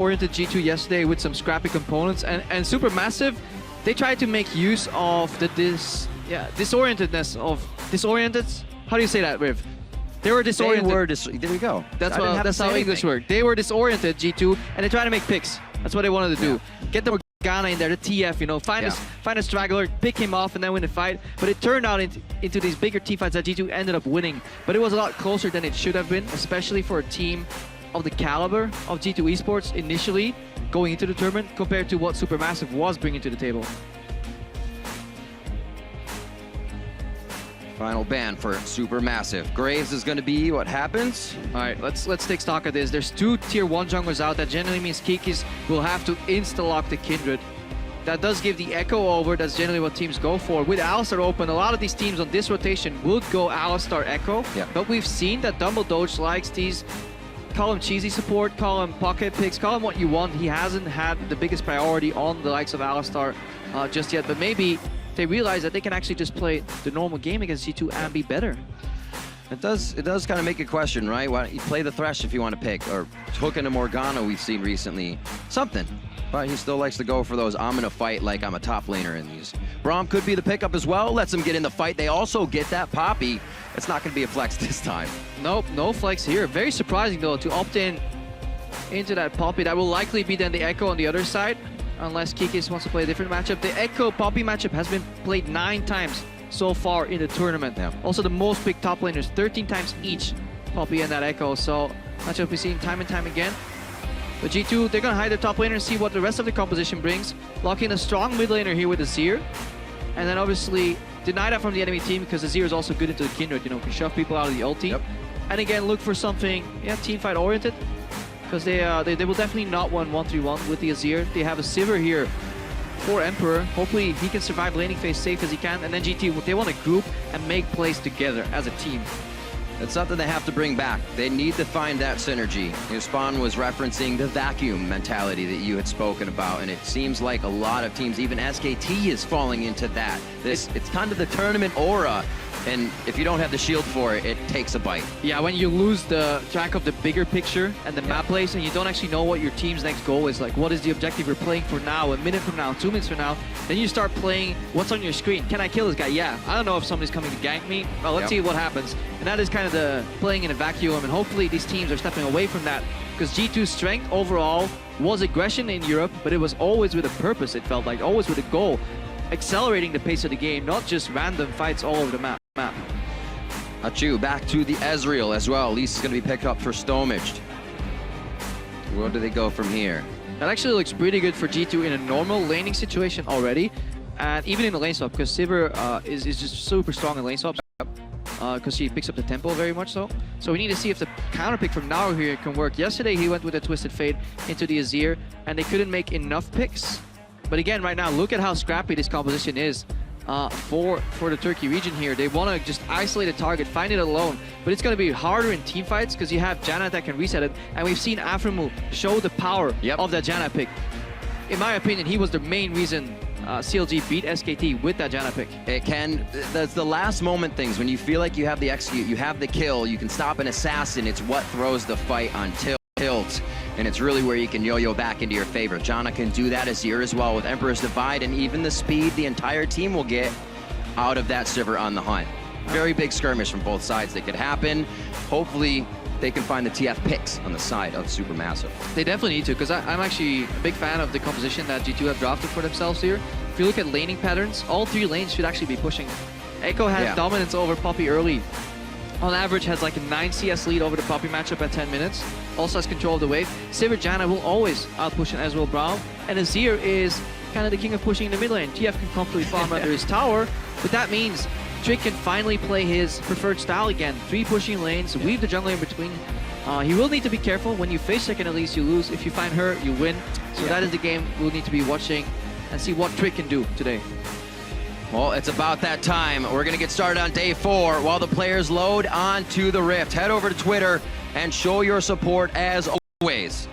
oriented G2 yesterday with some scrappy components, and SuperMassive, they tried to make use of the disorientedness of disoriented. How do you say that, Riv? They were disoriented. There we go. That's how English works. They were disoriented G2, and they tried to make picks. That's what they wanted to do. Get the Morgana in there, the TF, you know, find a straggler, pick him off, and then win the fight. But it turned out into these bigger team fights that G2 ended up winning. But it was a lot closer than it should have been, especially for a team of the caliber of G2 eSports initially going into the tournament compared to what SuperMassive was bringing to the table. Final ban for SuperMassive. Graves is going to be what happens. All right, let's take stock of this. There's 2 tier 1 junglers out. That generally means Kikis will have to insta-lock the Kindred. That does give the Ekko over. That's generally what teams go for. With Alistar open, a lot of these teams on this rotation would go Alistar Ekko. Yeah. But we've seen that Dumbledoge likes these, call him cheesy support, call him pocket picks, call him what you want. He hasn't had the biggest priority on the likes of Alistar just yet. But maybe they realize that they can actually just play the normal game against G2 and be better. It does kind of make a question, right? Why don't you play the Thresh if you want to pick, or hook into Morgana we've seen recently. Something. But he still likes to go for those, I'm going to fight like I'm a top laner in these. Braum could be the pickup as well. Lets him get in the fight. They also get that Poppy. It's not going to be a flex this time. Nope, no flex here. Very surprising, though, to opt into that Poppy. That will likely be then the Ekko on the other side, unless Kikis wants to play a different matchup. The Ekko Poppy matchup has been played 9 times so far in the tournament. Yeah. Also the most picked top laners, 13 times each, Poppy and that Ekko. So matchup we've seen time and time again. But G2, they're going to hide their top laner and see what the rest of the composition brings. Lock in a strong mid laner here with Azir. And then obviously deny that from the enemy team because Azir is also good into the Kindred, you know, can shove people out of the ulti. Yep. And again, look for something, team fight oriented. Because they will definitely not win 1-3-1 with the Azir. They have a Sivir here for Emperor. Hopefully he can survive laning phase safe as he can. And then GT, they want to group and make plays together as a team. It's something they have to bring back. They need to find that synergy. Spawn was referencing the vacuum mentality that you had spoken about, and it seems like a lot of teams, even SKT is falling into that. It's kind of the tournament aura, and if you don't have the shield for it, it takes a bite. Yeah, when you lose the track of the bigger picture and the map plays, and you don't actually know what your team's next goal is, like what is the objective you're playing for now, a minute from now, 2 minutes from now, then you start playing what's on your screen. Can I kill this guy? Yeah. I don't know if somebody's coming to gank me. Well, let's see what happens. And that is kind of the playing in a vacuum, and hopefully these teams are stepping away from that, because G2's strength overall was aggression in Europe, but it was always with a purpose, it felt like, always with a goal. Accelerating the pace of the game, not just random fights all over the map. Achuu back to the Ezreal as well. Elise is going to be picked up for Stomaged. Where do they go from here? That actually looks pretty good for G2 in a normal laning situation already, and even in the lane swap, because Sivir is just super strong in lane swaps, because he picks up the tempo very much so. So we need to see if the counter pick from Naru here can work. Yesterday he went with a Twisted Fate into the Azir, and they couldn't make enough picks. But again, right now, look at how scrappy this composition is for the Turkey region here. They want to just isolate a target, find it alone. But it's going to be harder in team fights because you have Janna that can reset it. And we've seen Aframu show the power of that Janna pick. In my opinion, he was the main reason CLG beat SKT with that Janna pick. It can, that's the last moment things. When you feel like you have the execute, you have the kill, you can stop an assassin. It's what throws the fight on tilt. And it's really where you can yo-yo back into your favor. Janna can do that Azir as well with Emperor's Divide, and even the speed the entire team will get out of that Sivir on the hunt. Very big skirmish from both sides that could happen. Hopefully they can find the TF picks on the side of SuperMassive. They definitely need to, because I'm actually a big fan of the composition that G2 have drafted for themselves here. If you look at laning patterns, all 3 lanes should actually be pushing. Ekko has dominance over Poppy early. On average has like a 9 CS lead over the Poppy matchup at 10 minutes. Also has control of the wave. Sivir Janna will always outpush an Ezreal Braum. And Azir is kind of the king of pushing in the mid lane. TF can comfortably farm under his tower, but that means Trick can finally play his preferred style again. 3 pushing lanes, weave the jungler in between. He will need to be careful. When you face second Elise, you lose. If you find her, you win. So that is the game we'll need to be watching and see what Trick can do today. Well, it's about that time. We're going to get started on day 4 while the players load onto the Rift. Head over to Twitter and show your support as always.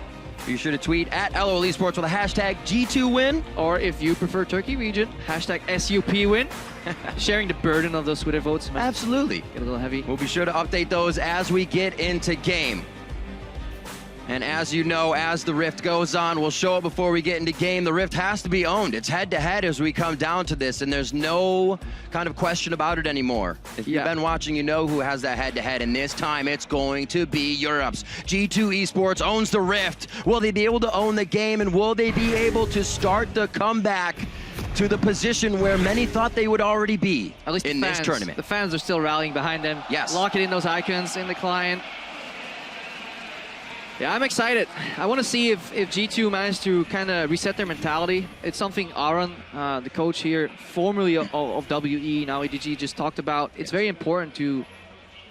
Be sure to tweet at LOL Esports with a hashtag G2win. Or if you prefer Turkey region, hashtag SUPwin. Sharing the burden of those Twitter votes. Absolutely. Get a little heavy. We'll be sure to update those as we get into game. And as you know, as the Rift goes on, we'll show it before we get into game. The Rift has to be owned. It's head-to-head as we come down to this, and there's no kind of question about it anymore. If you've been watching, you know who has that head-to-head, and this time it's going to be Europe's. G2 Esports owns the Rift. Will they be able to own the game, and will they be able to start the comeback to the position where many thought they would already be at least in this tournament? The fans are still rallying behind them. Yes. Locking in those icons in the client. Yeah, I'm excited. I want to see if G2 managed to kind of reset their mentality. It's something Aaron, the coach here, formerly of WE, now ADG, just talked about. It's very important to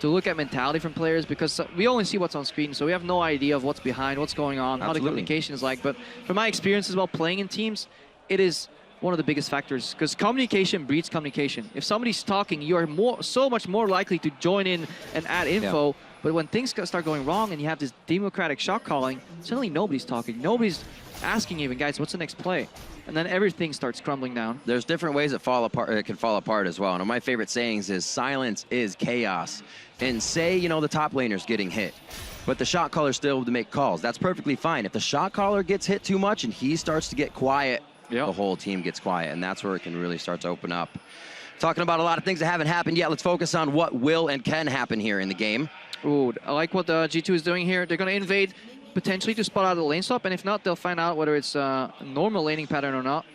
look at mentality from players because we only see what's on screen, so we have no idea of what's behind, what's going on, how the communication is like. But from my experience as well playing in teams, it is one of the biggest factors because communication breeds communication. If somebody's talking, you are so much more likely to join in and add info. Yeah. But when things start going wrong and you have this democratic shot calling, suddenly nobody's talking. Nobody's asking even, guys, what's the next play? And then everything starts crumbling down. There's different ways it can fall apart as well. And one of my favorite sayings is silence is chaos. And say, you know, the top laner's getting hit, but the shot caller's still able to make calls. That's perfectly fine. If the shot caller gets hit too much and he starts to get quiet, the whole team gets quiet. And that's where it can really start to open up. Talking about a lot of things that haven't happened yet, let's focus on what will and can happen here in the game. Ooh, I like what G2 is doing here. They're going to invade potentially to spot out the lane swap, and if not, they'll find out whether it's a normal laning pattern or not.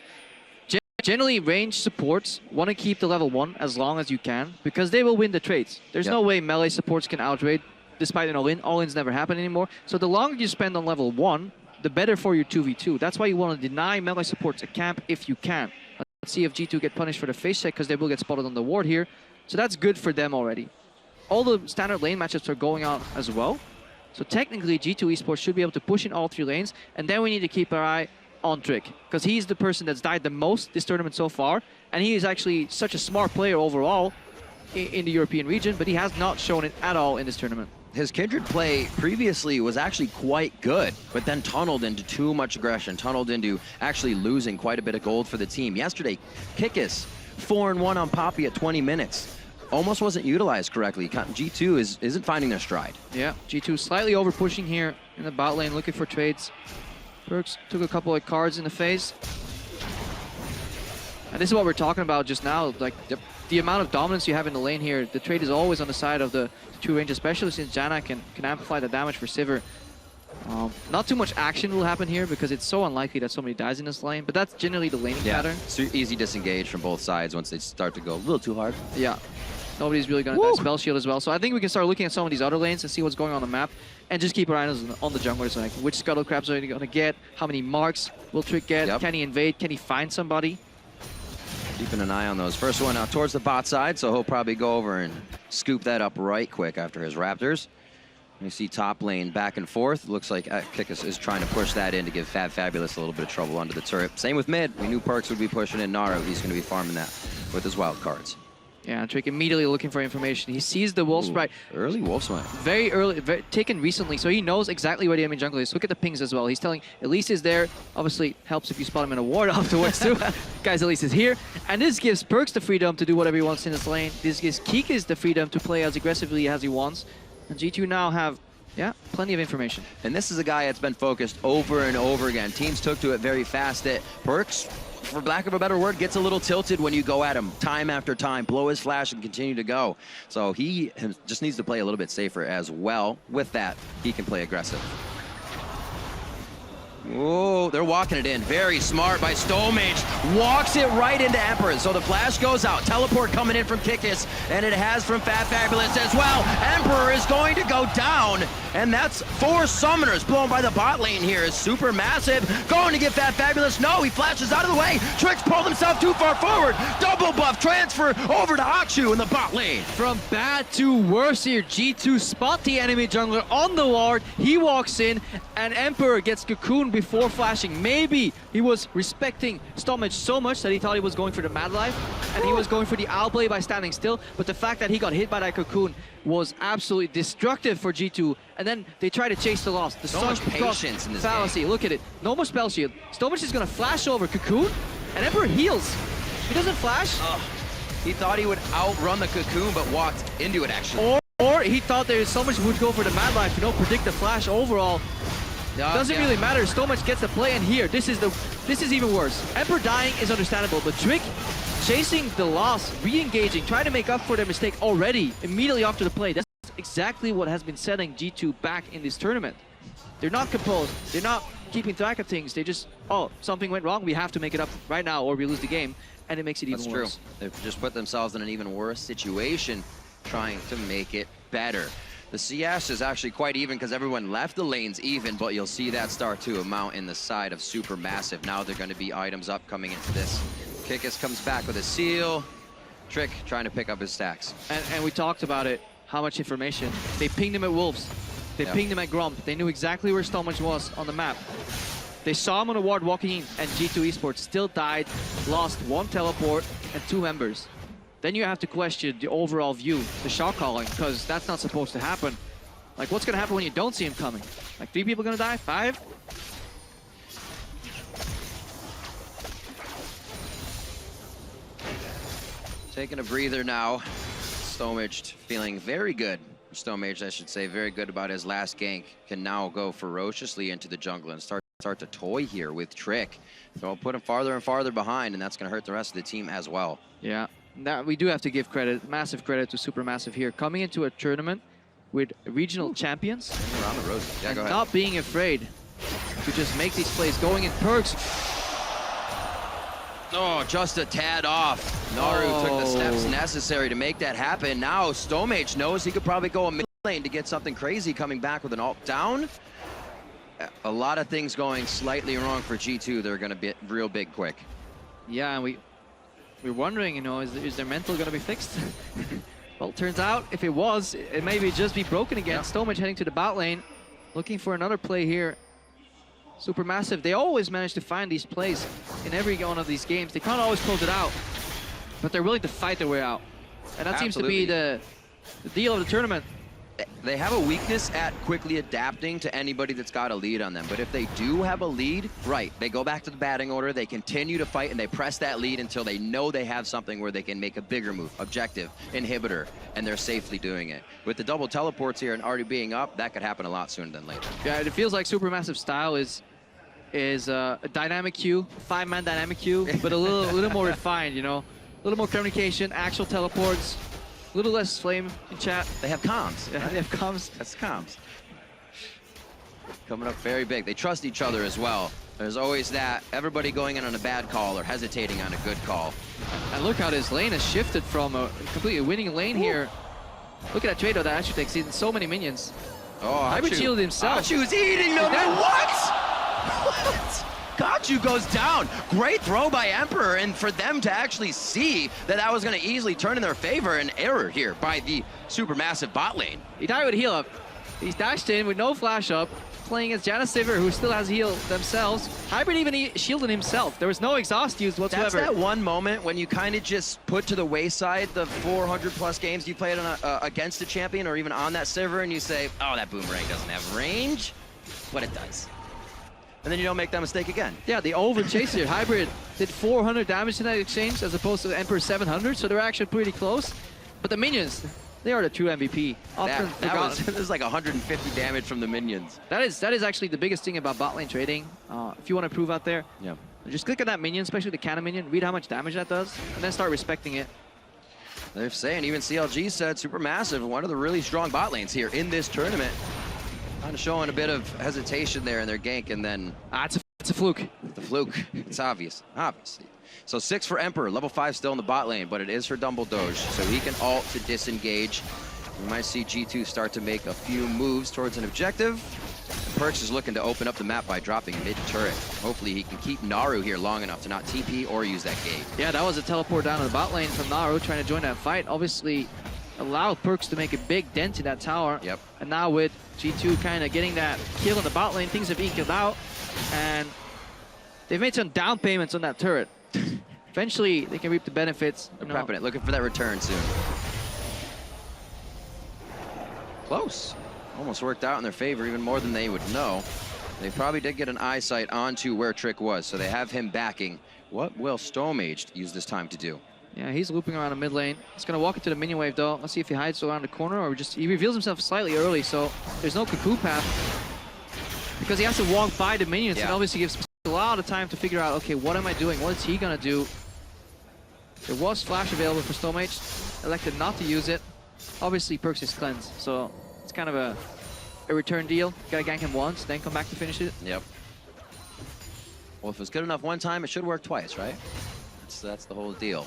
Generally, range supports want to keep the level 1 as long as you can because they will win the trades. There's no way melee supports can outrate despite an all-in. All-ins never happen anymore. So the longer you spend on level 1, the better for your 2v2. That's why you want to deny melee supports a camp if you can. Let's see if G2 get punished for the face check because they will get spotted on the ward here. So that's good for them already. All the standard lane matchups are going out as well. So technically, G2 Esports should be able to push in all 3 lanes. And then we need to keep our eye on Trick, because he's the person that's died the most this tournament so far. And he is actually such a smart player overall in the European region, but he has not shown it at all in this tournament. His Kindred play previously was actually quite good, but then tunneled into too much aggression, tunneled into actually losing quite a bit of gold for the team. Yesterday, Kikis, 4-1 on Poppy at 20 minutes. Almost wasn't utilized correctly. G2 isn't finding their stride. Yeah, G2 slightly over pushing here in the bot lane, looking for trades. PerkZ took a couple of cards in the face. And this is what we're talking about just now. Like the amount of dominance you have in the lane here, the trade is always on the side of the true range, especially since Janna can amplify the damage for Sivir. Not too much action will happen here because it's so unlikely that somebody dies in this lane, but that's generally the laning pattern. So easy disengage from both sides once they start to go a little too hard. Yeah. Nobody's really going to die spell shield as well. So I think we can start looking at some of these other lanes and see what's going on the map and just keep our eyes on the junglers, like which scuttle crabs are they going to get, how many marks will Trick get, can he invade, can he find somebody? Keeping an eye on those. First one out towards the bot side, so he'll probably go over and scoop that up right quick after his Raptors. You see top lane back and forth. Looks like Kikis is trying to push that in to give FabFabulous a little bit of trouble under the turret. Same with mid. We knew PerkZ would be pushing in Naru. He's going to be farming that with his wild cards. Yeah, Trick immediately looking for information. He sees the wolf sprite. Early wolf sprite. Very early, taken recently, so he knows exactly where the enemy jungle is. Look at the pings as well. He's telling Elise is there. Obviously, helps if you spot him in a ward afterwards too. Guys, Elise is here. And this gives PerkZ the freedom to do whatever he wants in his lane. This gives Kikis the freedom to play as aggressively as he wants. And G2 now have, plenty of information. And this is a guy that's been focused over and over again. Teams took to it very fast. That PerkZ, for lack of a better word, gets a little tilted when you go at him time after time, blow his flash and continue to go. So he just needs to play a little bit safer as well. With that, he can play aggressive. Oh, they're walking it in. Very smart by Stomaged. Walks it right into Emperor. So the flash goes out. Teleport coming in from Kikis, and it has from FabFabulous as well. Emperor is going to go down, and that's 4 summoners blown by the bot lane here. Is SuperMassive going to get FabFabulous? No, he flashes out of the way. Trick's pulled himself too far forward. Double buff transfer over to Achuu in the bot lane. From bad to worse here, G2 spot the enemy jungler on the ward. He walks in, and Emperor gets cocooned before flashing. Maybe he was respecting Stomaged so much that he thought he was going for the Mad Life, and he was going for the outplay by standing still, but the fact that he got hit by that cocoon was absolutely destructive for G2, and then they try to chase the loss. The so much patience in this fallacy. game. Look at it. No more spell shield. Stomaged is going to flash over cocoon, and Emperor heals. He doesn't flash. He thought he would outrun the cocoon, but walked into it actually. Or he thought Stomaged would go for the Mad Life, predict the flash overall. Doesn't really matter. Stomaged gets the play, and here, this is even worse. Emperor dying is understandable, but Trick chasing the loss, re-engaging, trying to make up for their mistake already, immediately after the play. That's exactly what has been setting G2 back in this tournament. They're not composed. They're not keeping track of things. They just, oh, something went wrong. We have to make it up right now or we lose the game. And it makes it even worse. They've just put themselves in an even worse situation trying to make it better. The CS is actually quite even because everyone left the lanes even, but you'll see that start to amount in the side of SuperMassive. Now they're going to be items up coming into this. Kikis comes back with a seal. Trick trying to pick up his stacks. And we talked about it, how much information. They pinged him at Wolves. They pinged him at Grump. They knew exactly where Stomaged was on the map. They saw him on a ward walking in, and G2 eSports still died, lost 1 teleport and 2 members. Then you have to question the overall view, the shot calling, because that's not supposed to happen. Like, what's going to happen when you don't see him coming? Like, 3 people going to die? 5? Taking a breather now. Stomaged feeling very good. Stomaged, I should say, very good about his last gank. Can now go ferociously into the jungle and start to toy here with Trick. So I'll put him farther and farther behind, and that's going to hurt the rest of the team as well. Yeah, that we do have to give credit, massive credit to SuperMassive here. Coming into a tournament with regional champions. Around the road. Yeah, go ahead. Not being afraid to just make these plays, going in PerkZ. Oh, just a tad off. Naru took the steps necessary to make that happen. Now Stomaged knows he could probably go a mid lane to get something crazy coming back with an ult down. A lot of things going slightly wrong for G2. They're going to be real big quick. Yeah, and we're wondering, you know, is their mental going to be fixed? Well, it turns out if it was, it may just be broken again. Yeah. Stomaged heading to the bot lane, looking for another play here. SuperMassive, they always manage to find these plays in every one of these games. They can't always close it out, but they're willing to fight their way out. And that seems to be the deal of the tournament. They have a weakness at quickly adapting to anybody that's got a lead on them. But if they do have a lead, right, they go back to the batting order, they continue to fight, and they press that lead until they know they have something where they can make a bigger move, objective, inhibitor, and they're safely doing it. With the double teleports here and already being up, that could happen a lot sooner than later. Yeah, it feels like SuperMassive style is a dynamic queue, 5-man dynamic queue, but a little more refined, you know, a little more communication, actual teleports. A little less flame in chat. They have comms. Yeah, they have comms. That's comms. Coming up very big. They trust each other as well. There's always that, everybody going in on a bad call or hesitating on a good call. And look how this lane has shifted from a completely winning lane here. Look at that trade though, that Achuu takes in so many minions. Oh, Hybrid shielded himself. Achuu's eating them. What? What? Achuu goes down. Great throw by Emperor, and for them to actually see that was going to easily turn in their favor, an error here by the SuperMassive bot lane. He died with heal up. He's dashed in with no flash up, playing as Janna Sivir, who still has heal themselves. Hybrid even shielded himself. There was no exhaust used whatsoever. That's that one moment when you kind of just put to the wayside the 400+ games you played on against a champion or even on that server, and you say, oh, that boomerang doesn't have range, but it does. And then you don't make that mistake again. Yeah, they over-chased it. Hybrid did 400 damage in that exchange as opposed to Emperor 700, so they're actually pretty close. But the minions, they are the true MVP. There's like 150 damage from the minions. That is actually the biggest thing about bot lane trading. If you want to improve out there, just click on that minion, especially the cannon minion, read how much damage that does, and then start respecting it. They're saying, even CLG said, SuperMassive, one of the really strong bot lanes here in this tournament. Kind of showing a bit of hesitation there in their gank, and then... It's a fluke. The fluke. It's obvious. Obviously. So 6 for Emperor, level 5 still in the bot lane, but it is for Dumbledoge, so he can ult to disengage. We might see G2 start to make a few moves towards an objective. And PerkZ is looking to open up the map by dropping mid-turret. Hopefully he can keep Naru here long enough to not TP or use that gate. Yeah, that was a teleport down to the bot lane from Naru, trying to join that fight. Obviously, allowed PerkZ to make a big dent in that tower. Yep. And now with G2 kind of getting that kill in the bot lane, things have equaled out. And they've made some down payments on that turret. Eventually, they can reap the benefits. They're prepping it, looking for that return soon. Close. Almost worked out in their favor, even more than they would know. They probably did get an eyesight onto where Trick was, so they have him backing. What will Stomaged use this time to do? Yeah, he's looping around the mid lane. He's going to walk into the minion wave, though. Let's see if he hides around the corner or just... He reveals himself slightly early, so there's no cuckoo path. because he has to walk by the minions, and obviously gives a lot of time to figure out, okay, what am I doing? What is he gonna do? There was flash available for Stomaged, elected not to use it. Obviously, perks his cleanse, so it's kind of a return deal. Gotta gank him once, then come back to finish it. Yep. Well, if it was good enough one time, it should work twice, right? That's the whole deal.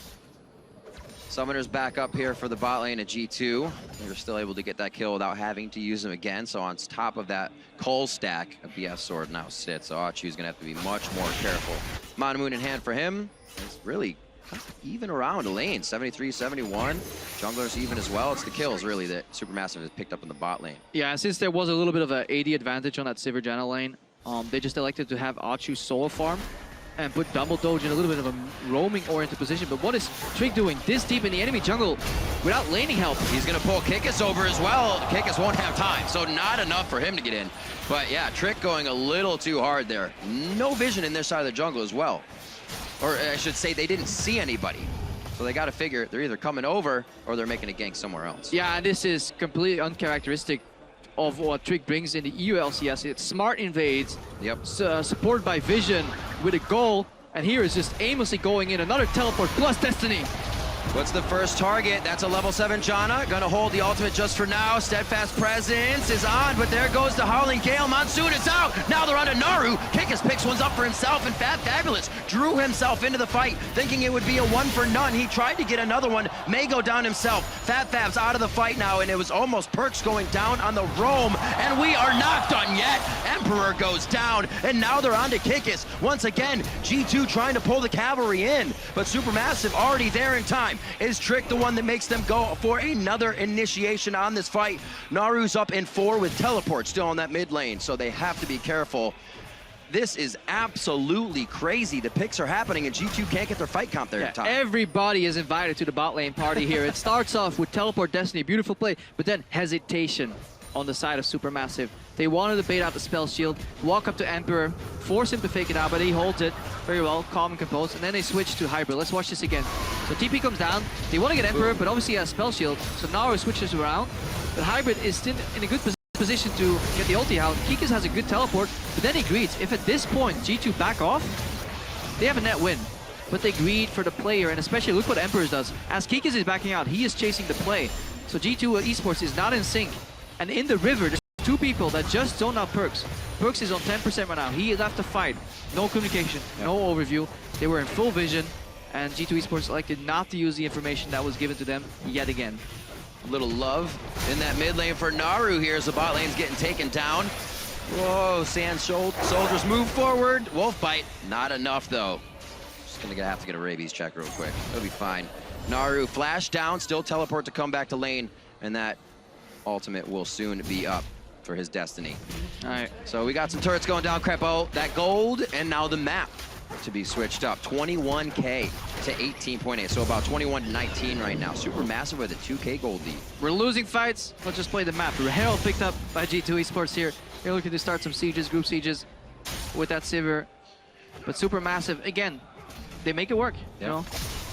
Summoner's back up here for the bot lane at G2. They're still able to get that kill without having to use them again. So on top of that Cole stack, a BF sword now sits. So Achuu's gonna have to be much more careful. Mana Moon in hand for him. It's really even around the lane, 73, 71. Jungler's even as well. It's the kills really that Supermassive has picked up in the bot lane. Yeah, since there was a little bit of an AD advantage on that Sivir Janna lane, they just elected to have Achuu solo farm and put Dumbledoge in a little bit of a roaming-oriented position. But what is Trick doing this deep in the enemy jungle without laning help? He's going to pull Kikis over as well. Kikis won't have time, so not enough for him to get in. But yeah, Trick going a little too hard there. No vision in their side of the jungle as well. Or I should say they didn't see anybody. So they got to figure they're either coming over or they're making a gank somewhere else. Yeah, and this is completely uncharacteristic of what Trick brings in the EU LCS. It's smart invades, supported by vision with a goal, and here is just aimlessly going in another teleport plus Destiny. What's the first target? That's a level 7 Janna. Gonna hold the ultimate just for now. Steadfast Presence is on, but there goes the Howling Gale. Monsoon is out. Now they're on to Naru. Kikis picks ones up for himself, and FabFabulous drew himself into the fight, thinking it would be a one for none. He tried to get another one, may go down himself. FabFab's out of the fight now, and it was almost PerkZ going down on the roam, and we are not done yet. Emperor goes down, and now they're on to Kikis. Once again, G2 trying to pull the cavalry in, but Supermassive already there in time. Is Trick the one that makes them go for another initiation on this fight? Naru's up in 4 with teleport still on that mid lane, so they have to be careful. This is absolutely crazy. The picks are happening, and G2 can't get their fight count there in time. Everybody is invited to the bot lane party here. It starts off with teleport Destiny, beautiful play, but then hesitation on the side of Supermassive. They wanted to bait out the spell shield, walk up to Emperor, force him to fake it out, but he holds it very well, calm and composed, and then they switch to Hybrid. Let's watch this again. So TP comes down, they want to get Emperor, but obviously he has spell shield, so Naru switches around, but Hybrid is still in a good position to get the ulti out. Kikis has a good teleport, but then he greets. If at this point G2 back off, they have a net win. But they greed for the player, and especially look what Emperor does. As Kikis is backing out, he is chasing the play. So G2 eSports is not in sync. And in the river, there's 2 people that just zone out PerkZ. PerkZ is on 10% right now. He left the fight. No communication, no overview. They were in full vision, and G2 eSports elected not to use the information that was given to them yet again. A little love in that mid lane for Naru here as the bot lane's getting taken down. Whoa, Sand Soldiers move forward. Wolf bite, not enough though. Just gonna have to get a rabies check real quick. It'll be fine. Naru flash down, still teleport to come back to lane, and that ultimate will soon be up for his Destiny. All right. So we got some turrets going down, Krepo. That gold, and now the map to be switched up. 21K to 18.8, so about 21 to 19 right now. Supermassive with a 2K gold lead. We're losing fights. Let's just play the map. Herald picked up by G2 eSports here. They're looking to start some sieges, group sieges with that Sivir. But Supermassive, again, they make it work. You know,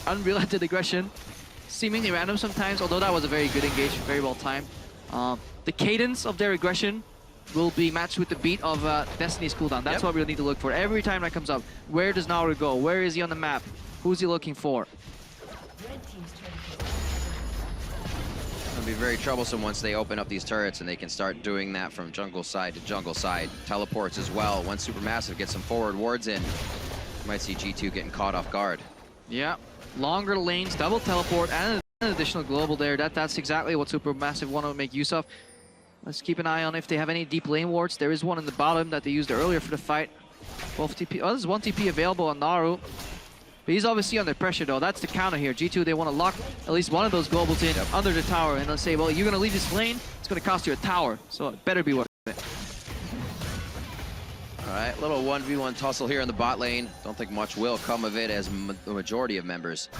unrelented aggression, seemingly random sometimes, although that was a very good engage, very well timed. The cadence of their aggression will be matched with the beat of Destiny's cooldown. That's what we'll need to look for. Every time that comes up, where does Naru go? Where is he on the map? Who's he looking for? It'll be very troublesome once they open up these turrets and they can start doing that from jungle side to jungle side. Teleports as well. Once Supermassive gets some forward wards in, you might see G2 getting caught off guard. Yeah, longer lanes, double teleport, and an additional global there. That's exactly what Supermassive want to make use of. Let's keep an eye on if they have any deep lane wards. There is one in the bottom that they used earlier for the fight. Both TP. Oh, there's 1 TP available on Naru. But he's obviously under pressure though. That's the counter here. G2, they want to lock at least one of those globals in under the tower. And they'll say, well, you're going to leave this lane, it's going to cost you a tower. So it better be worth it. All right, little 1v1 tussle here in the bot lane. Don't think much will come of it as the majority of members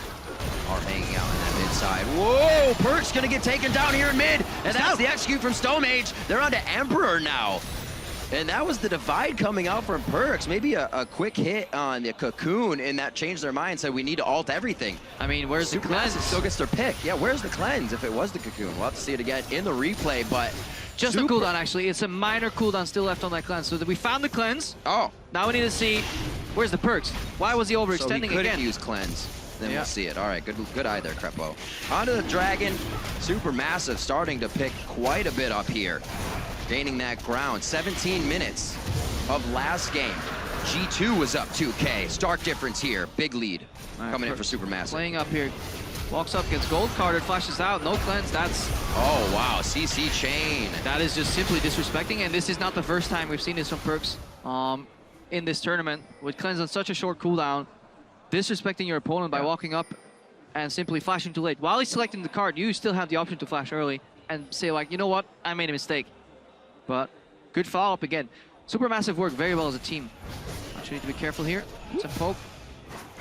are hanging out on that mid side. Whoa, PerkZ gonna get taken down here in mid, and that's the execute from Stomaged. They're on to Emperor now. And that was the divide coming out from PerkZ. Maybe a quick hit on the cocoon, and that changed their mind, said we need to ult everything. I mean, where's the cleanse? Still gets their pick. Yeah, where's the cleanse if it was the cocoon? We'll have to see it again in the replay, but Just a cooldown, actually. It's a minor cooldown still left on that cleanse. So we found the cleanse. Oh. Now we need to see, where's the perks? Why was he overextending so he couldn't again? use cleanse. Then we'll see it. All right, good eye there, Krepo. Onto the Dragon. SuperMassive starting to pick quite a bit up here. Gaining that ground. 17 minutes of last game. G2 was up 2K. Stark difference here. Big lead coming in for SuperMassive. Playing up here. Walks up, gets gold carded, flashes out, no cleanse. That's... Oh, wow. CC chain. That is just simply disrespecting, and this is not the first time we've seen this from PerkZ in this tournament. With cleanse on such a short cooldown, disrespecting your opponent by walking up and simply flashing too late. While he's selecting the card, you still have the option to flash early and say like, you know what, I made a mistake. But good follow-up again. SuperMassive work very well as a team. Actually need to be careful here. Some poke.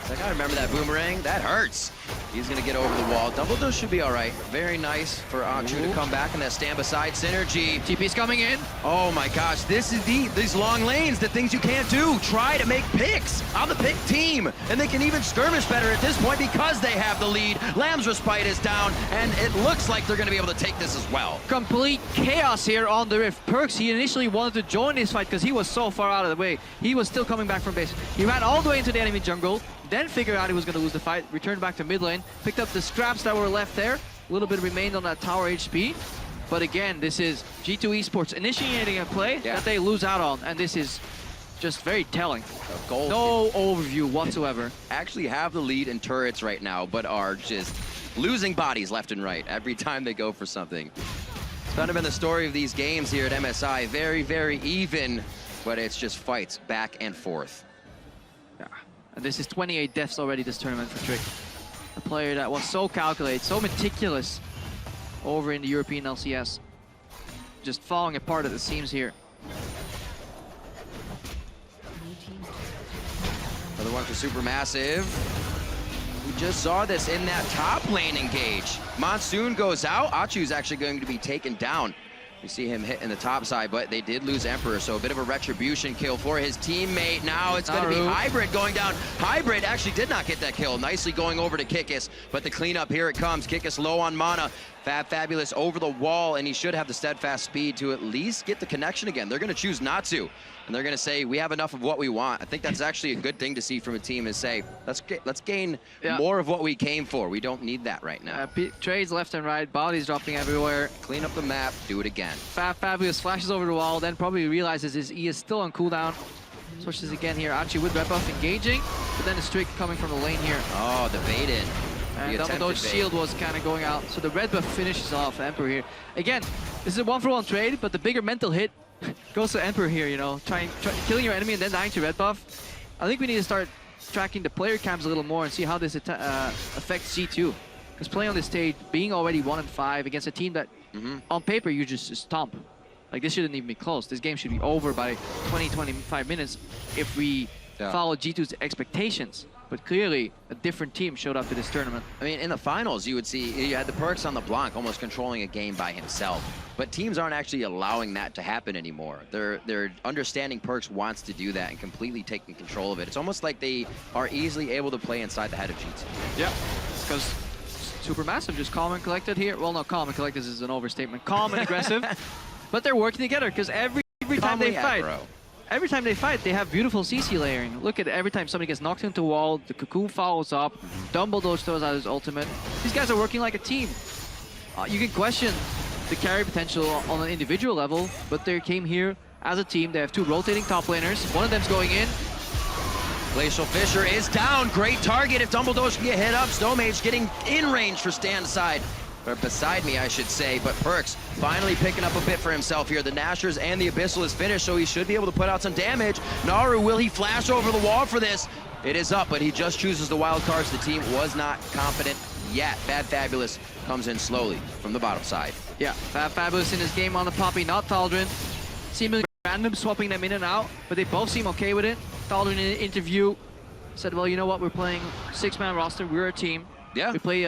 I gotta remember that boomerang. That hurts. He's gonna get over the wall. Dumbledoge should be all right. Very nice for Achuu to come back in that stand beside synergy. TP's coming in. Oh my gosh, this is these long lanes, the things you can't do. Try to make picks on the pick team. And they can even skirmish better at this point because they have the lead. Lamb's Respite is down, and it looks like they're gonna be able to take this as well. Complete chaos here on the Rift. PerkZ, he initially wanted to join this fight because he was so far out of the way. He was still coming back from base. He ran all the way into the enemy jungle, then figured out he was going to lose the fight, returned back to mid lane, picked up the scraps that were left there. A little bit remained on that tower HP. But again, this is G2 eSports initiating a play that they lose out on, and this is just very telling. No overview whatsoever. Actually have the lead in turrets right now, but are just losing bodies left and right every time they go for something. It's kind of been the story of these games here at MSI. Very, very even, but it's just fights back and forth. Yeah. And this is 28 deaths already this tournament for Trick. A player that was so calculated, so meticulous over in the European LCS. Just falling apart at the seams here. Another one for SuperMassive. We just saw this in that top lane engage. Monsoon goes out. Achuu's actually going to be taken down. You see him hit in the top side, but they did lose Emperor, so a bit of a retribution kill for his teammate. Now it's going to be Hybrid going down. Hybrid actually did not get that kill. Nicely going over to Kikis, but the cleanup, here it comes. Kikis low on mana. FabFabulous over the wall, and he should have the steadfast speed to at least get the connection again. They're going to choose not to, and they're going to say, we have enough of what we want. I think that's actually a good thing to see from a team, is say, let's gain more of what we came for. We don't need that right now. Trades left and right, bodies dropping everywhere. Clean up the map, do it again. FabFabulous flashes over the wall, then probably realizes his E is still on cooldown. Switches again here. Achuu with red buff engaging, but then the streak coming from the lane here. Oh, the bait in. And Dumbledoge's shield was kind of going out, so the red buff finishes off Emperor here. Again, this is a 1-for-1 trade, but the bigger mental hit goes to Emperor here, you know, killing your enemy and then dying to red buff. I think we need to start tracking the player cams a little more and see how this affects G2. Because playing on this stage, being already 1-5 against a team that, on paper, you just stomp. Like, this shouldn't even be close. This game should be over by 20-25 minutes if we follow G2's expectations. But clearly, a different team showed up to this tournament. I mean, in the finals, you would see, you had the PerkZ on the Blanc almost controlling a game by himself. But teams aren't actually allowing that to happen anymore. They're understanding PerkZ wants to do that and completely taking control of it. It's almost like they are easily able to play inside the head of G2. Yeah, because SuperMassive just calm and collected here. Well, no, calm and collected is an overstatement. Calm and aggressive. But they're working together, because every time they fight, they have beautiful CC layering. Look at it, every time somebody gets knocked into a wall, the Cocoon follows up, Dumbledoge throws out his ultimate. These guys are working like a team. You can question the carry potential on an individual level, but they came here as a team. They have two rotating top laners. One of them's going in. Glacial Fissure is down. Great target if Dumbledoge can get hit up. Stomaged getting in range for stand side. Or beside me, I should say, but PerkZ finally picking up a bit for himself here. The Nashers and the Abyssal is finished, so he should be able to put out some damage. Naru, will he flash over the wall for this? It is up, but he just chooses the wild cards. The team was not confident yet. FabFabulous comes in slowly from the bottom side. Yeah, FabFabulous in his game on the Poppy, not Thaldrin. Seemingly random swapping them in and out, but they both seem okay with it. Thaldrin in an interview said, well, you know what, we're playing 6-man roster, we're a team. Yeah. We play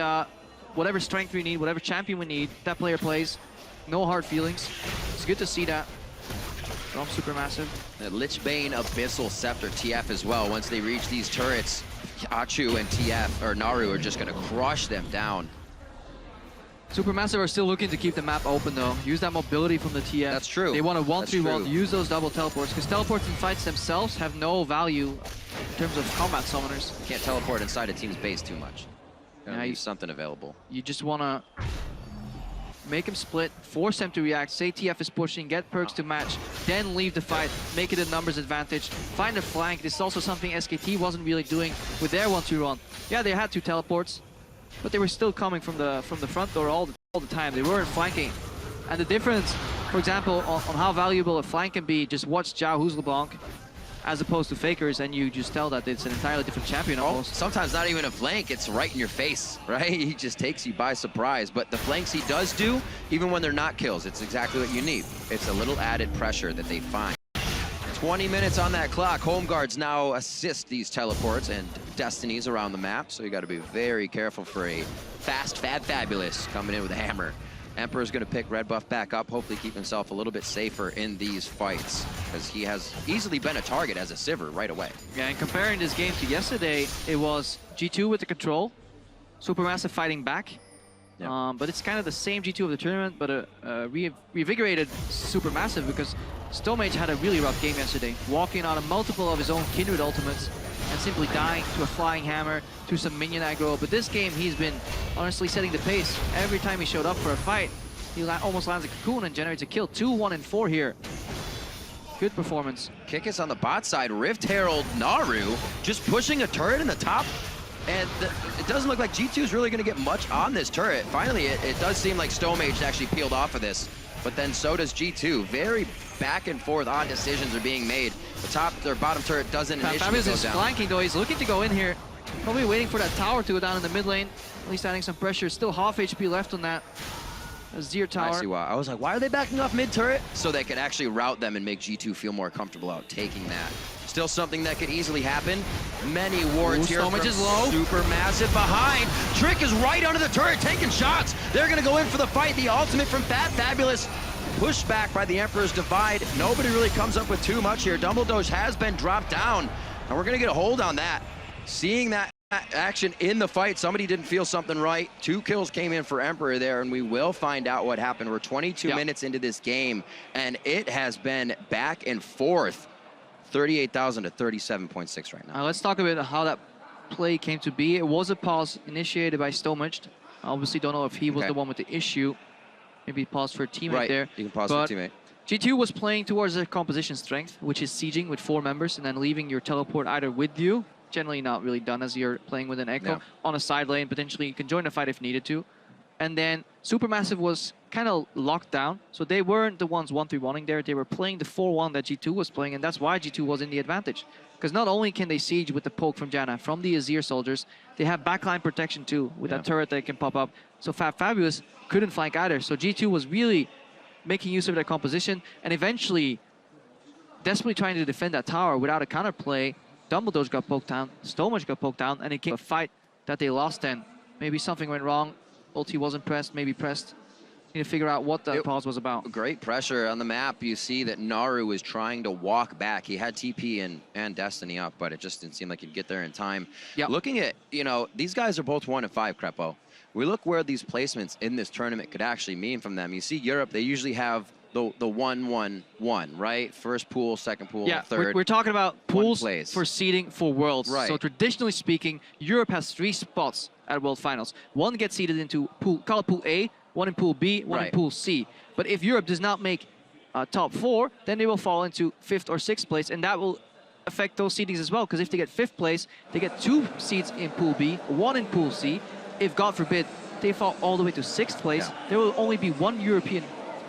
whatever strength we need, whatever champion we need, that player plays. No hard feelings. It's good to see that from SuperMassive. The Lichbane Abyssal Scepter TF as well. Once they reach these turrets, Achuu and TF, or Naru, are just going to crush them down. SuperMassive are still looking to keep the map open though. Use that mobility from the TF. That's true. They want a 1-3-1, use those double teleports, because teleports in fights themselves have no value in terms of combat summoners. You can't teleport inside a team's base too much. Yeah, use something available. You just want to make him split, force him to react, say TF is pushing, get PerkZ to match, then leave the fight, make it a numbers advantage, find a flank. This is also something SKT wasn't really doing with their 1-2-1. Yeah, they had 2 teleports, but they were still coming from the front door all the time. They weren't flanking. And the difference, for example, on how valuable a flank can be, just watch Zhao Who's LeBlanc as opposed to Fakers, and you just tell that it's an entirely different champion almost. Sometimes not even a flank, it's right in your face, right? He just takes you by surprise. But the flanks he does do, even when they're not kills, it's exactly what you need. It's a little added pressure that they find. 20 minutes on that clock. Home guards now assist these teleports and destinies around the map, so you got to be very careful for a fast FabFabulous coming in with a hammer. Emperor's going to pick red buff back up, hopefully keep himself a little bit safer in these fights, because he has easily been a target as a Sivir right away. Yeah, and comparing this game to yesterday, it was G2 with the control, SuperMassive fighting back. Yep. But it's kind of the same G2 of the tournament, but a revigorated SuperMassive, because Stomaged had a really rough game yesterday, walking out of multiple of his own Kindred ultimates and simply dying to a flying hammer, to some minion aggro. But this game, he's been honestly setting the pace. Every time he showed up for a fight, he almost lands a cocoon and generates a kill. 2, 1, and 4 here. Good performance. Kikis on the bot side, Rift Herald Naru just pushing a turret in the top. And it doesn't look like G2 is really going to get much on this turret. Finally, it does seem like Stomaged actually peeled off of this, but then so does G2. Very back and forth odd decisions are being made. The top or bottom turret doesn't initially go down. FabFabulous is flanking though. He's looking to go in here. Probably waiting for that tower to go down in the mid lane. At least adding some pressure. Still half HP left on that Azir tower. I see why. I was like, why are they backing off mid turret? So they could actually route them and make G2 feel more comfortable out taking that. Still something that could easily happen. Many wards here from is low. SuperMassive behind. Trick is right under the turret, taking shots. They're gonna go in for the fight. The ultimate from FabFabulous. Pushed back by the Emperor's Divide. Nobody really comes up with too much here. Dumbledoge has been dropped down, and we're gonna get a hold on that. Seeing that action in the fight, somebody didn't feel something right. 2 kills came in for Emperor there, and we will find out what happened. We're 22 minutes into this game, and it has been back and forth. 38,000 to 37.6 right now. Let's talk about how that play came to be. It was a pause initiated by Stomaged. I obviously don't know if he was the one with the issue. Maybe he paused for a teammate there. You can pause for a teammate. G2 was playing towards their composition strength, which is sieging with 4 members and then leaving your teleport either with you, generally not really done as you're playing with an Ekko, on a side lane. Potentially you can join the fight if needed to. And then SuperMassive was kind of locked down, so they weren't the ones 1-3-1ing there. They were playing the 4-1 that G2 was playing, and that's why G2 was in the advantage. Because not only can they siege with the poke from Janna, from the Azir soldiers, they have backline protection too, with that turret that can pop up. So FabFabulous couldn't flank either. So G2 was really making use of their composition, and eventually desperately trying to defend that tower without a counterplay. Dumbledoge got poked down, Stomaged got poked down, and it came a fight that they lost then. Maybe something went wrong. Ulti wasn't pressed, maybe pressed. Need to figure out what that pause was about. Great pressure on the map. You see that Naru was trying to walk back. He had TP and Destiny up, but it just didn't seem like he'd get there in time. Looking at, these guys are both 1 and 5, Krepo. We look where these placements in this tournament could actually mean from them. You see Europe, they usually have the 1-1-1, right? First pool, second pool, third. We're talking about pools for seeding for Worlds. Right. So traditionally speaking, Europe has 3 spots at World Finals. 1 gets seeded into pool, call it Pool A, 1 in Pool B, 1 in Pool C. But if Europe does not make top 4, then they will fall into 5th or 6th place, and that will affect those seedings as well, because if they get 5th place, they get 2 seeds in Pool B, 1 in Pool C. If, God forbid, they fall all the way to 6th place, there will only be 1 European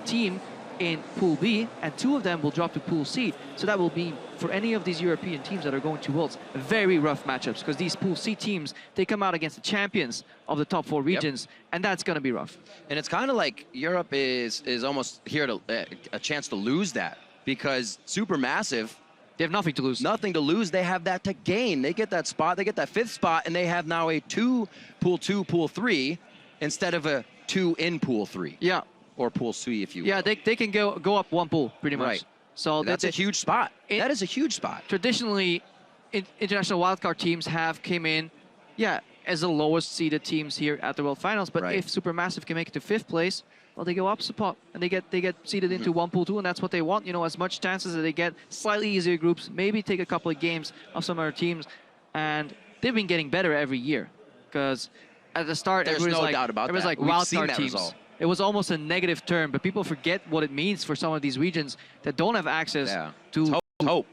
team in Pool B, and 2 of them will drop to Pool C. So that will be, for any of these European teams that are going to Worlds, very rough matchups, because these Pool C teams, they come out against the champions of the top 4 regions, and that's going to be rough. And it's kind of like Europe is almost here to a chance to lose that, because SuperMassive, they have nothing to lose. Nothing to lose. They have that to gain. They get that spot. They get that 5th spot, and they have now a Pool 2, Pool 3, instead of a 2 in Pool 3. Yeah. Or Pool C, if you will. Yeah, they can go up 1 pool, pretty much. Right. So that's a huge spot. That is a huge spot. Traditionally, international wildcard teams have came in, as the lowest seeded teams here at the World Finals. But Right. if Supermassive can make it to 5th place, well, they go up spot and they get seeded into one pool 2, and that's what they want. You know, as much chances that they get slightly easier groups, maybe take a couple of games of some other teams, and they've been getting better every year. Because at the start, There's no doubt about it was that. like We've wild seen card that teams. result. It was almost a negative term, but people forget what it means for some of these regions that don't have access to Hope.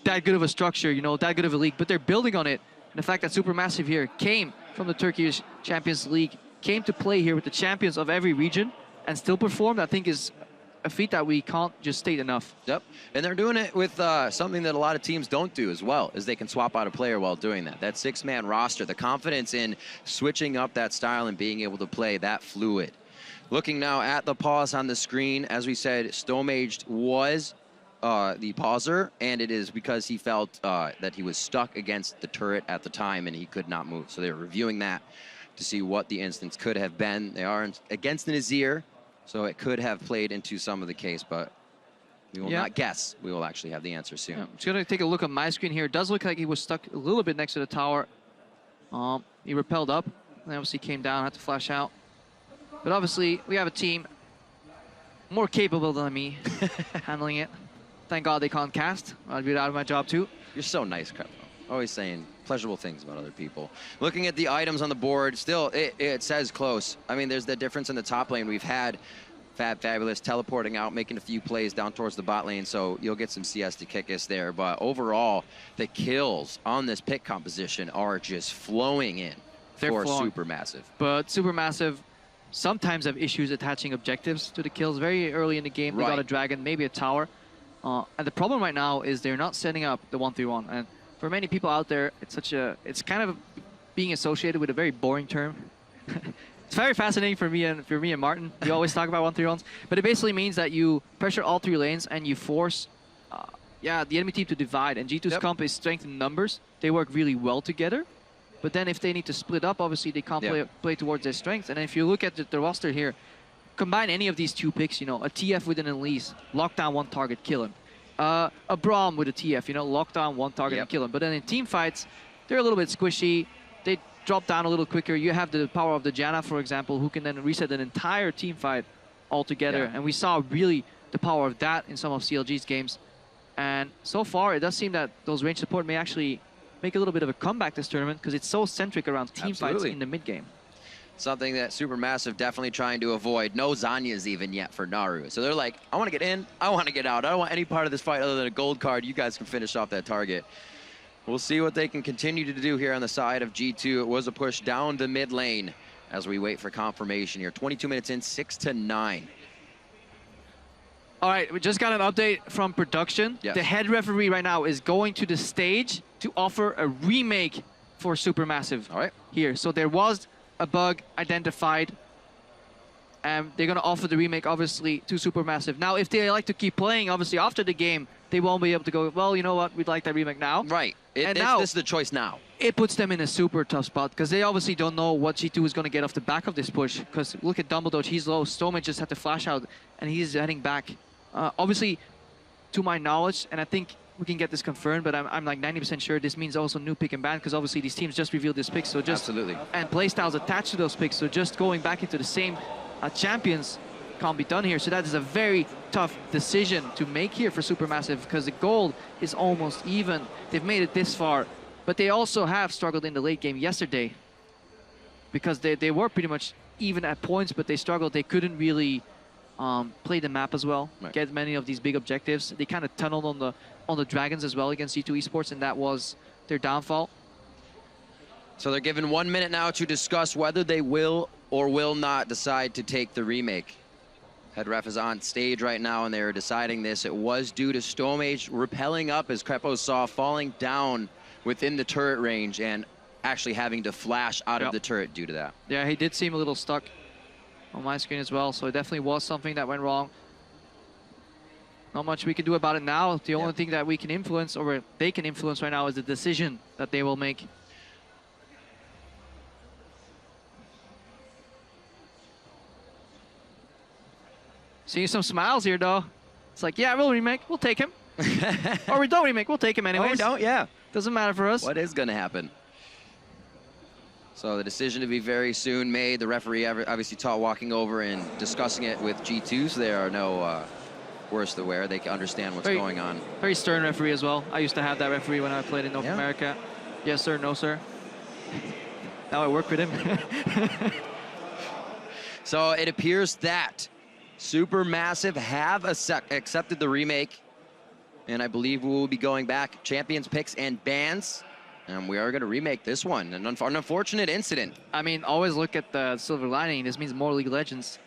that good of a structure, you know, that good of a league, but they're building on it. And the fact that Supermassive here came from the Turkish Champions League, came to play here with the champions of every region and still performed, I think is a feat that we can't just state enough. Yep, and they're doing it with something that a lot of teams don't do as well, is they can swap out a player while doing that. That 6-man roster, the confidence in switching up that style and being able to play that fluid. Looking now at the pause on the screen, as we said, Stomaged was the pauser, and it is because he felt that he was stuck against the turret at the time and he could not move. So they're reviewing that to see what the instance could have been. They are against an Azir, so it could have played into some of the case, but we will not guess. We will actually have the answer soon. I'm just going to take a look on my screen here. It does look like he was stuck a little bit next to the tower. He repelled up, and obviously came down, had to flash out. But obviously, we have a team more capable than me handling it. Thank God they can't cast. I'd be out of my job too. You're so nice, Krepo. Always saying pleasurable things about other people. Looking at the items on the board, still, it says close. I mean, there's the difference in the top lane. We've had FabFabulous teleporting out, making a few plays down towards the bot lane, so you'll get some CS to Kikis there. But overall, the kills on this pick composition are just flowing in for Supermassive. But Supermassive sometimes have issues attaching objectives to the kills. Very early in the game, they got a dragon, maybe a tower. And the problem right now is they're not setting up the 1-3-1. And for many people out there, it's kind of being associated with a very boring term. It's very fascinating for me and Martin. We always talk about 1-3-1s, but it basically means that you pressure all 3 lanes and you force, the enemy team to divide. And G2's comp is strength in numbers. They work really well together. But then if they need to split up, obviously they can't play towards their strengths. And if you look at the roster here, combine any of these 2 picks, you know, a TF with an Elise, lock down 1 target, kill him. A Braum with a TF, you know, lock down 1 target and kill him. But then in team fights, they're a little bit squishy. They drop down a little quicker. You have the power of the Janna, for example, who can then reset an entire team fight altogether. And we saw really the power of that in some of CLG's games. And so far, it does seem that those range support may actually make a little bit of a comeback this tournament because it's so centric around team fights in the mid game. Something that Supermassive definitely trying to avoid. No Zanyas even yet for Naru. So they're like, I want to get in, I want to get out. I don't want any part of this fight other than a gold card. You guys can finish off that target. We'll see what they can continue to do here on the side of G2. It was a push down the mid lane as we wait for confirmation here. 22 minutes in, 6-9. All right, we just got an update from production. Yes. The head referee right now is going to the stage to offer a remake for Supermassive here. So there was a bug identified, and they're going to offer the remake, obviously, to Supermassive. Now, if they like to keep playing, obviously, after the game, they won't be able to go, well, you know what, we'd like that remake now. Right. And now, this is the choice now. It puts them in a super tough spot, because they obviously don't know what G2 is going to get off the back of this push, because look at Dumbledoge, he's low, Stomaged just had to flash out, and he's heading back. Obviously, to my knowledge, and I think we can get this confirmed, but I'm like 90% sure this means also new pick and ban, because obviously these teams just revealed this pick, so just and playstyles attached to those picks, so just going back into the same champions can't be done here. So that is a very tough decision to make here for Supermassive, because the gold is almost even. They've made it this far, but they also have struggled in the late game yesterday, because they were pretty much even at points, but they struggled. They couldn't really play the map as well, get many of these big objectives. They kind of tunneled on the Dragons as well against G2 Esports, and that was their downfall. So they're given 1 minute now to discuss whether they will or will not decide to take the remake. Head ref is on stage right now, and they are deciding this. It was due to Stomaged repelling up, as Krepo saw, falling down within the turret range and actually having to flash out of the turret due to that. Yeah, he did seem a little stuck on my screen as well, so it definitely was something that went wrong. Not much we can do about it now. The only thing that we can influence, or they can influence right now, is the decision that they will make. Seeing some smiles here, though. It's like, yeah, we'll remake, we'll take him. Or we don't remake, we'll take him anyways. Or we don't, yeah. Doesn't matter for us. What is going to happen? So the decision to be very soon made. The referee obviously taught walking over and discussing it with G2, so there are no worse to wear. They can understand what's going on. Very stern referee as well. I used to have that referee when I played in North America. Yes, sir. No, sir. Now I work with him. So it appears that SuperMassive have accepted the remake, and I believe we will be going back champions, picks, and bans, and we are going to remake this one. An unfortunate incident. I mean, always look at the silver lining. This means more League of Legends.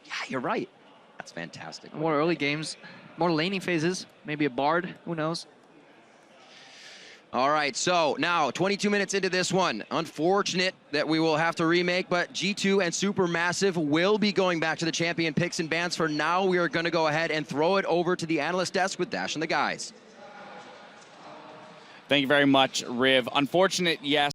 Yeah, you're right. That's fantastic. More early games, more laning phases, maybe a Bard, who knows? All right, so now 22 minutes into this one. Unfortunate that we will have to remake, but G2 and SuperMassive will be going back to the champion picks and bans. For now, we are going to go ahead and throw it over to the analyst desk with Dash and the guys. Thank you very much, Riv. Unfortunate, yes.